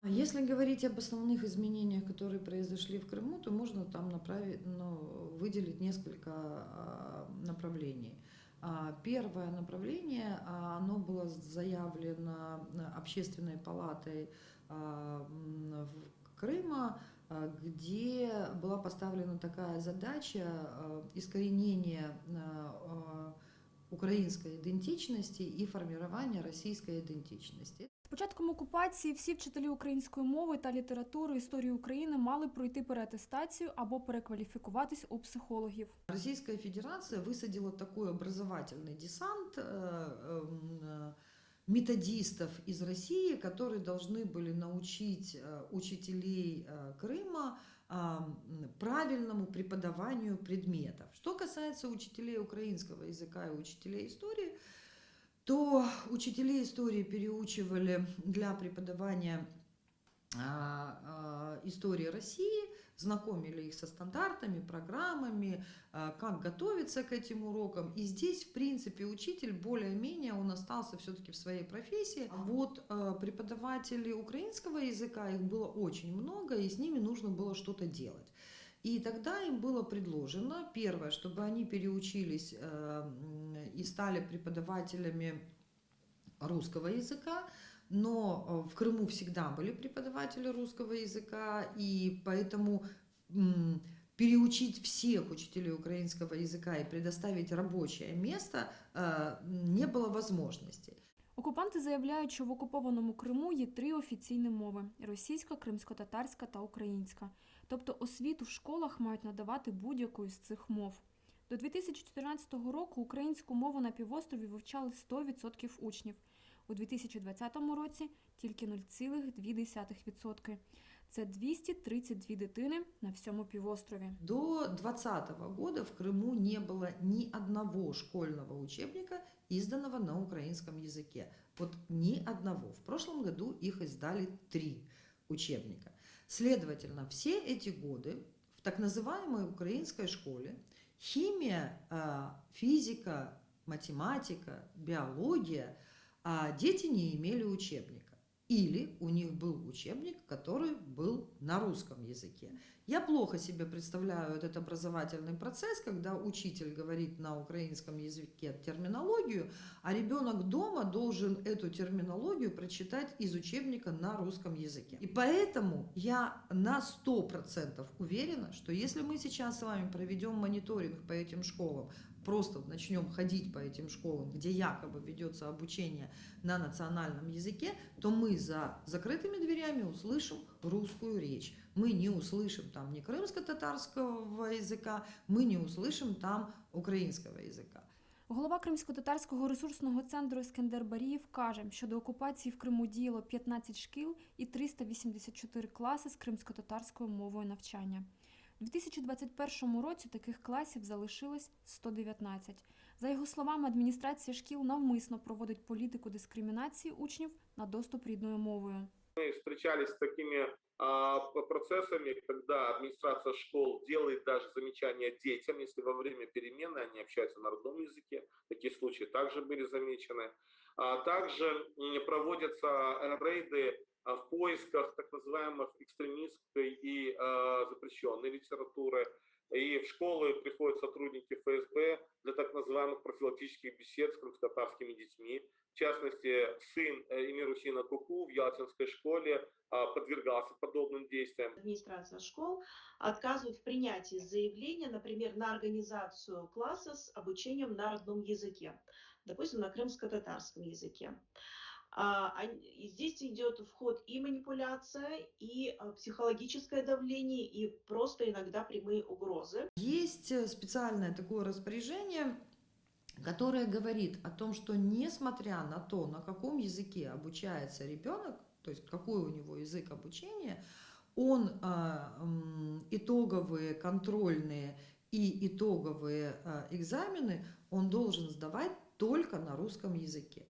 Если говорить об основных изменениях, которые произошли в Крыму, то можно там выделить несколько направлений. Первое направление, оно было заявлено Общественной палатой Крыма, где была поставлена такая задача искоренения української ідентичності і формування російської ідентичності. З початком окупації всі вчителі української мови та літератури історії України мали пройти переатестацію або перекваліфікуватись у психологів. Российская Федерация высадила такой образовательный десант методистов из России, которые должны были научить учителей Крыма правильному преподаванию предметов. Что касается учителей украинского языка и учителей истории, то учителей истории переучивали для преподавания истории России, знакомили их со стандартами, программами, как готовиться к этим урокам. И здесь, в принципе, учитель более-менее, он остался все-таки в своей профессии. А вот преподаватели украинского языка, их было очень много, и с ними нужно было что-то делать. И тогда им было предложено, первое, чтобы они переучились и стали преподавателями русского языка, но в Крыму всегда были преподаватели русского языка, и поэтому переучить всех учителей украинского языка и предоставить рабочее место не было возможности. Окупанти заявляють, що в окупованому Криму є 3 офіційні мови – російська, кримськотатарська та українська. Тобто освіту в школах мають надавати будь-якою з цих мов. До 2014 року українську мову на півострові вивчали 100% учнів. У 2020 році тільки 0,2%. Це 232 дитини на всьому півострові. До 2020 года в Крыму не было ни одного школьного учебника, изданного на украинском языке. Вот ни одного. В прошлом году их издали 3 учебника. Следовательно, все эти годы в так называемой украинской школе химия, физика, математика, биология дети не имели учебника. Или у них был учебник, который был на русском языке. Я плохо себе представляю этот образовательный процесс, когда учитель говорит на украинском языке терминологию, а ребенок дома должен эту терминологию прочитать из учебника на русском языке. И поэтому я на 100% уверена, что если мы сейчас с вами проведем мониторинг по этим школам, просто начнем ходить по этим школам, где якобы ведется обучение на национальном языке, то мы за закрытыми дверями услышим русскую речь. Мы не услышим там ни крымско-татарского языка, мы не услышим там українського языка. Голова Кримсько-татарського ресурсного центру Ескендер Барієв каже, що до окупації в Криму діяло 15 шкіл і 384 класи з кримсько-татарською мовою навчання. У 2021 році таких класів залишилось 119. За його словами, адміністрація шкіл навмисно проводить політику дискримінації учнів на доступ рідною мовою. Мы встречались с такими процессами, когда администрация школ делает даже замечания детям, если во время перемены они общаются на родном языке. Такие случаи также были замечены. Также проводятся рейды в поисках так называемых экстремистской и запрещенной литературы. И в школы приходят сотрудники ФСБ для так называемых профилактических бесед с крымско-татарскими детьми. В частности, сын Эмир Усина Куку в Ялтинской школе подвергался подобным действиям. Администрация школ отказывает в принятии заявления, например, на организацию класса с обучением на родном языке, допустим, на крымско-татарском языке. И здесь идет в ход и манипуляция, и психологическое давление, и просто иногда прямые угрозы. Есть специальное такое распоряжение, которое говорит о том, что несмотря на то, на каком языке обучается ребенок, то есть какой у него язык обучения, он итоговые контрольные и итоговые экзамены он должен сдавать только на русском языке.